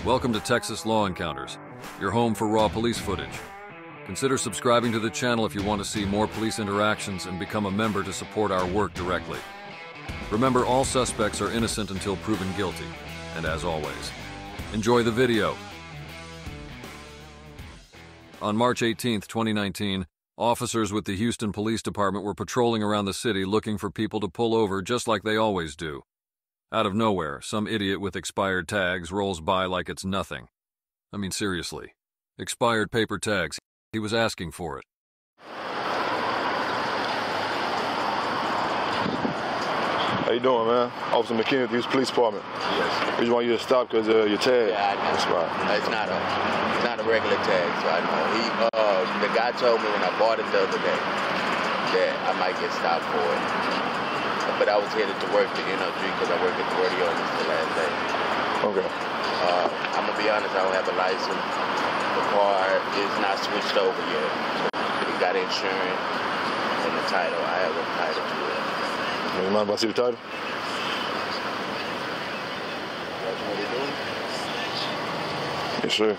Welcome to Texas Law Encounters, your home for raw police footage. Consider subscribing to the channel if you want to see more police interactions and become a member to support our work directly. Remember, all suspects are innocent until proven guilty. And as always, enjoy the video. On March 18, 2019, officers with the Houston Police Department were patrolling around the city looking for people to pull over just like they always do. Out of nowhere, some idiot with expired tags rolls by like it's nothing. I mean, seriously. Expired paper tags. He was asking for it. How you doing, man? Officer McKinney with the Houston Police Department. Yes. We just want you to stop because your tag. Yeah, I know. That's right. It's not a regular tag, so I know. The guy told me when I bought it the other day that I might get stopped for it. But I was headed to work to NO3 because I work at the rodeo and it's the last day. Okay. I'm going to be honest, I don't have a license. The car is not switched over yet. It got insurance and the title. I have a title to it. You mind if I see the title? That's what they're doing? Yes, sir.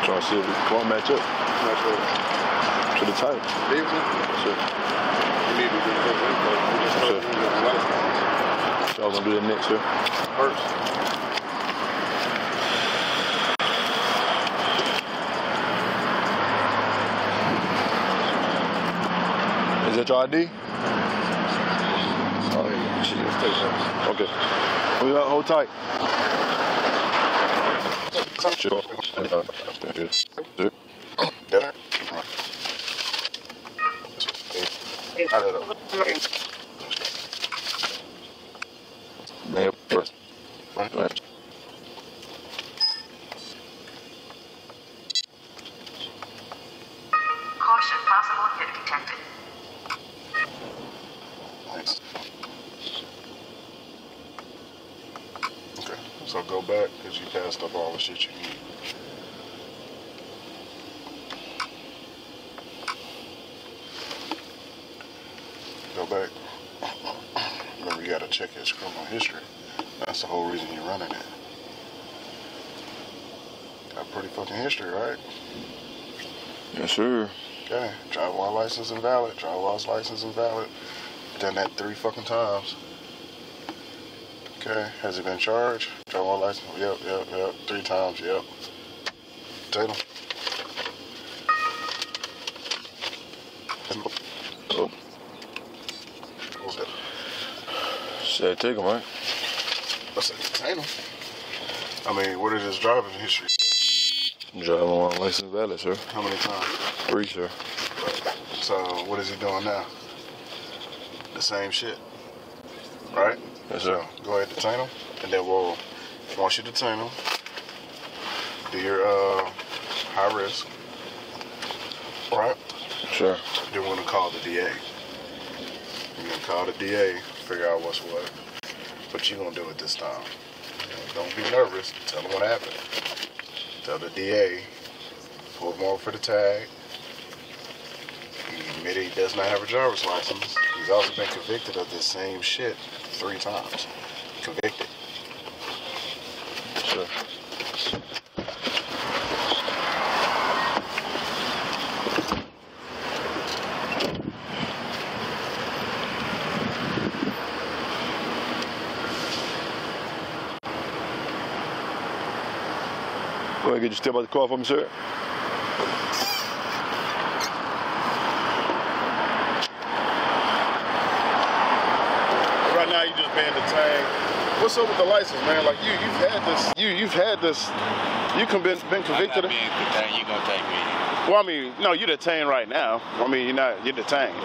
Trying to see if the car match up to the title. Sure. You need to do this. Sure. Y'all gonna do that next, sir? First. Is that your ID? Oh, yeah. Shit, let's take that. Okay. Hold tight. Sure. Caution, possible hit detected. Nice. Okay, so go back because you passed up all the shit you need. Go back. Remember, you gotta check his criminal history. That's the whole reason you're running it. Got pretty fucking history, right? Yes, sir. Okay, driver while license invalid, driver while license invalid. Done that 3 fucking times. Okay, has he been charged? Driver while license, yep, 3 times, yep. Tatum. Oh. What's that? Said take him, right? I said, Tatum. I mean, what is his driving history? Driving while license valid, sir. How many times? 3, sir. Right. So, what is he doing now? The same shit, right? Yes, sir. So, go ahead, detain him, and then we'll, once you detain him, do your high risk, right? Sure. Then we're gonna call the DA. You're gonna call the DA, figure out what's what, but you're gonna do it this time. Don't be nervous, tell him what happened. Tell the DA, pull him over for the tag. He admitted he does not have a driver's license. He's also been convicted of this same shit 3 times. Convicted. Sure. Go ahead, get your step out the car for me, sir. Right now, you just paying the tag. What's up with the license, man? Like you've had this. You been convicted. I'm not being detained. You gonna take me? Well, I mean, no, you're detained right now. I mean, you're detained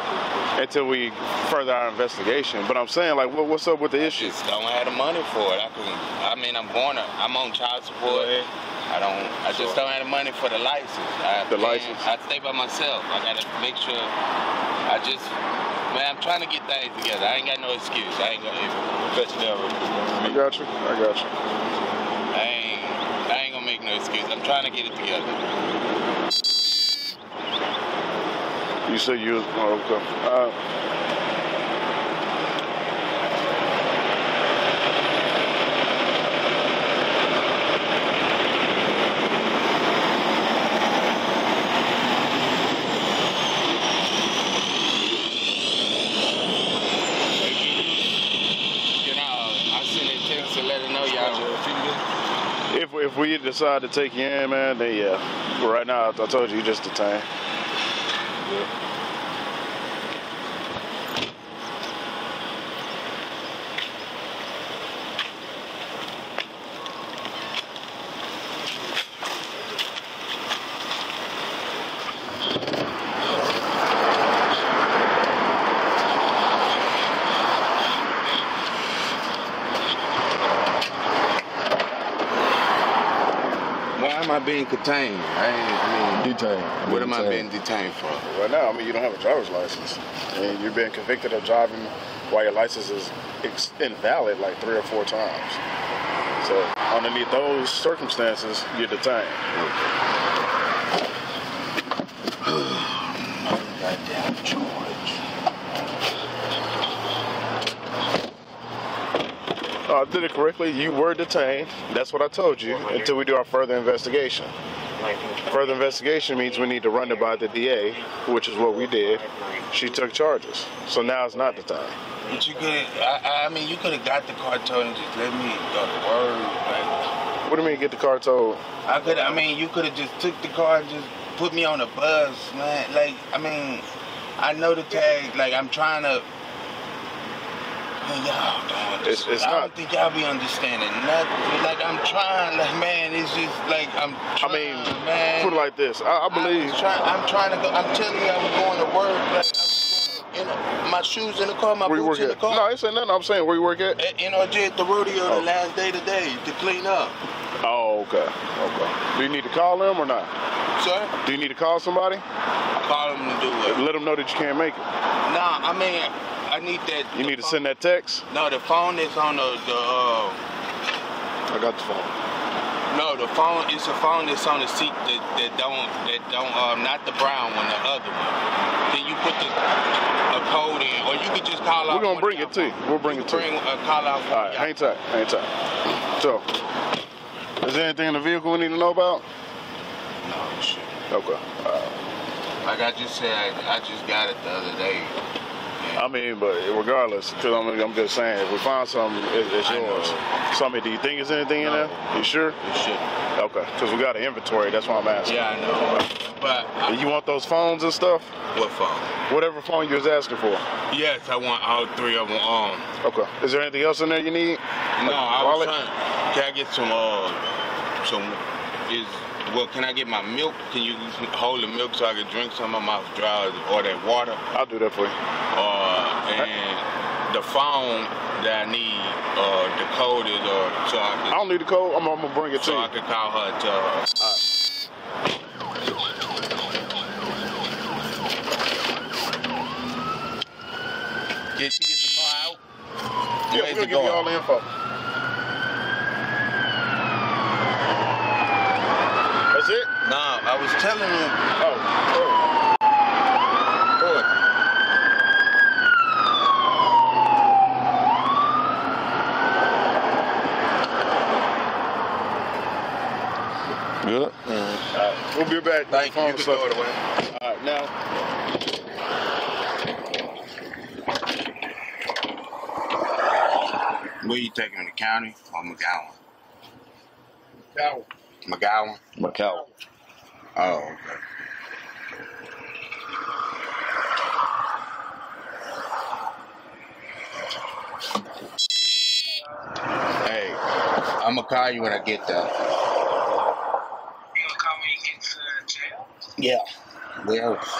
until we further our investigation. But I'm saying, like, what's up with the issue? Just don't have the money for it. I'm on child support. I just don't have the money for the license. The license? I stay by myself. I gotta make sure. I just Man, I'm trying to get things together. I ain't got no excuse. I ain't gonna cut you down. I got you. I ain't gonna make no excuse. I'm trying to get it together. You said you was okay. If we decide to take you in, man, then yeah. But right now, I told you just detained. Yeah. Why am I being contained? I mean, Detained. What am I being detained for? Right now, I mean, you don't have a driver's license. And you're being convicted of driving while your license is invalid like 3 or 4 times. So underneath those circumstances, you're detained. Goddamn George. I did it correctly. You were detained. That's what I told you until we do our further investigation. Further investigation means we need to run it by the DA, which is what we did. She took charges. So now it's not the time. But you could I mean, you could have got the car towed and just let me go to work. Like, What do you mean get the car towed? I mean, you could have just took the car and just put me on a bus, man. Like, I mean, I know the tag. Like, I'm trying to. Man, y'all don't understand. It's I not. don't think y'all be understanding nothing. Like, I'm trying. Like, man, it's just like I'm trying. I mean, man. put it like this. I believe. I'm trying to go. I'm telling you, I was going to work. Like, I was going my shoes in the car, my Where you boots work in the at? car. No, I ain't saying nothing. I'm saying where you work at. At the rodeo, the last day today to clean up. Oh, okay. Do you need to call them or not? Sir? Do you need to call somebody? Call them to do what? Let them know that you can't make it. Nah, I mean, I need that. You need to send that text? No, the phone is on the I got the phone. No, the phone is a phone that's on the seat that don't not the brown one, the other one. Then you put a code in, or you could just call out. We're gonna bring it to you. We'll bring it to you. Bring a call out. All right, hang tight. So, is there anything in the vehicle we need to know about? No, shit. Okay. Like I just said, I just got it the other day. I mean, but regardless, because I'm just saying, if we find something, it's yours. So, I mean, do you think there's anything in there? You sure? It shouldn't. Okay, because we got an inventory. That's why I'm asking. Yeah, I know. But you want those phones and stuff? What phone? Whatever phone you was asking for. Yes, I want all 3 of them on. Okay. Is there anything else in there you need? No, I was trying. Can I get some? Can I get my milk? Can you hold the milk so I can drink some of my dry or that water? I'll do that for you. And the phone that I need, the code is, so I don't need the code. I'm gonna bring it to you. So I can call her and tell her. Did she get the car out? Yeah, we're gonna give you all the info. That's it? Nah, I was telling him. Good. We'll be back. Thank you. You can throw it away. All right, now. Where you taking, the county or McGowan? McGowan. McGowan. Oh, okay. Hey, I'm gonna call you when I get there. You gonna call me when you get to jail? Yeah. Where else?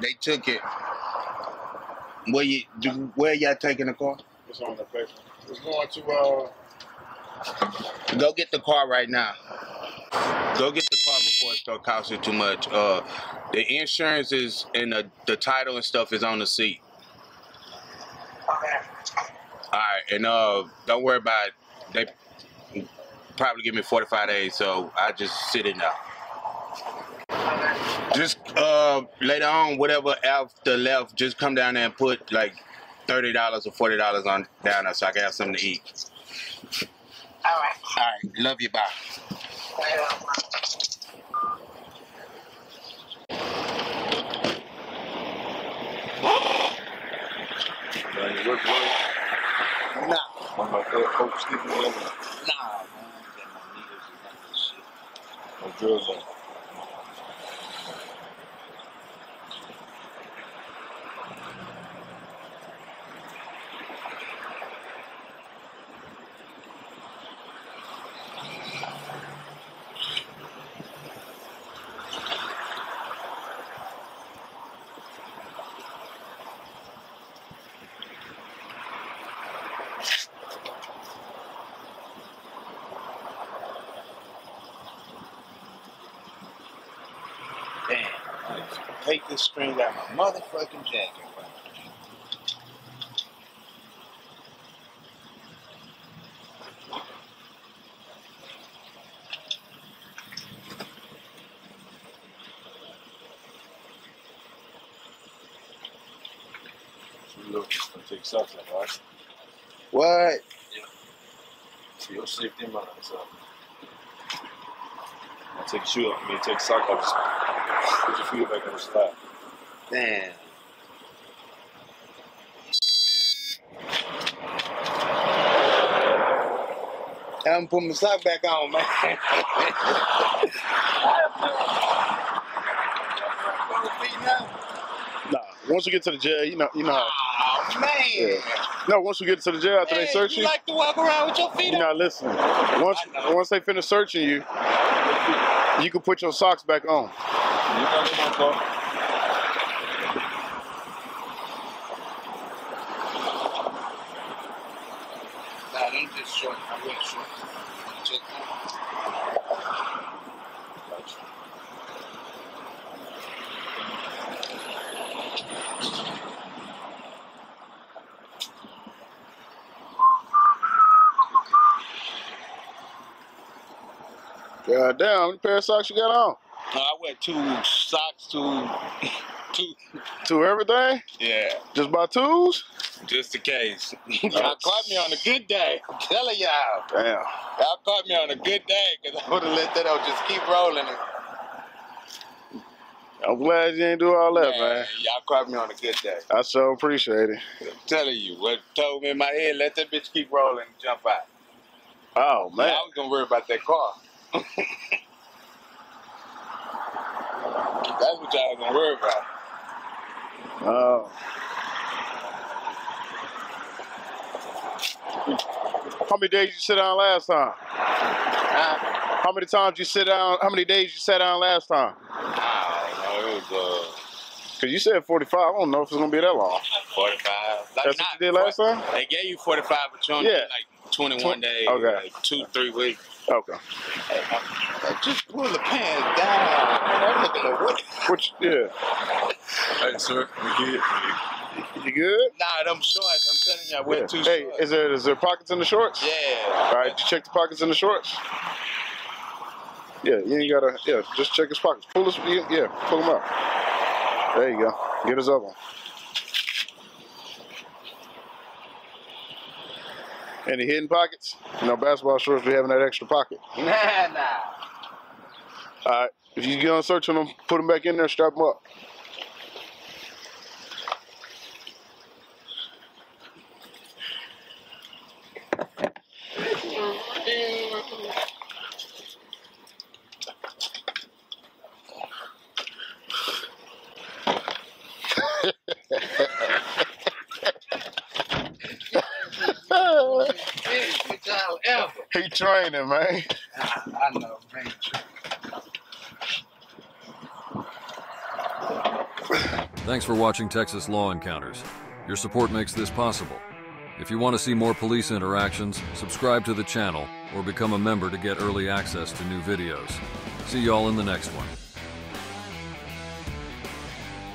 They took it. Where y'all taking the car? It's on the paper. It's going to Go get the car right now. Go get the car before before it start costing too much. The insurance is and the title and stuff is on the seat. Okay. All right, and don't worry about it. They probably give me 45 days, so I just sit it now. Okay. Just later on, whatever after left, just come down there and put like $30 or $40 on down there so I can have something to eat. All right. All right, love you, bye. Nah. One of my folks sleeping in Nah, man. no drugs on. Damn, I take this string out my motherfucking jacket. Look, I'll take something, right? What? For your safety in mind, so. I'll take your shoe off. Take the sock off. Put your feet back on the slab. Damn. I'm putting my sock back on, man. Nah, once you get to the jail, you know how. Oh, man. Yeah. No, once you get to the jail after they search you, like to walk around with your feet you're not listening. Once they finish searching you, you can put your socks back on. You know they won't go. Nah, them just short. I wear short. Check that. God damn, how many pair of socks you got on? No, I wear two socks, two. To everything? Yeah, Just by twos? just in case. Y'all caught me on a good day. I'm telling y'all. Damn. Y'all caught me on a good day because I would have let that out just keep rolling. I'm glad you didn't do all that, man. Y'all caught me on a good day. I so appreciate it. I'm telling you, what told me in my head, let that bitch keep rolling and jump out. Oh, man. I was going to worry about that car. That's what y'all was going to worry about. Oh. How many days you sit down last time? How many times you sit down? How many days you sat down last time? I don't know. It was Cause you said 45. I don't know if it's gonna be that long. 45. Like, That's what you did last time? They gave you 45, but you only did like 21 days. Okay. Like 2-3 weeks. Okay. Just pull the pants down. I'm looking at what? Which, yeah. Hey, sir, we good? You good? Nah, them shorts. I'm telling you, I wear too Hey, short. is there pockets in the shorts? Yeah. All right, did you check the pockets in the shorts? Yeah, you ain't gotta. Yeah, just check his pockets. Pull his. Yeah, pull them out. There you go. Get his other one. Any hidden pockets? You know, basketball shorts be having that extra pocket. Nah. All right, if you get on searching them, put them back in there, strap them up. He training, man. I know, man. Thanks for watching Texas Law Encounters. Your support makes this possible. If you want to see more police interactions, subscribe to the channel or become a member to get early access to new videos. See y'all in the next one.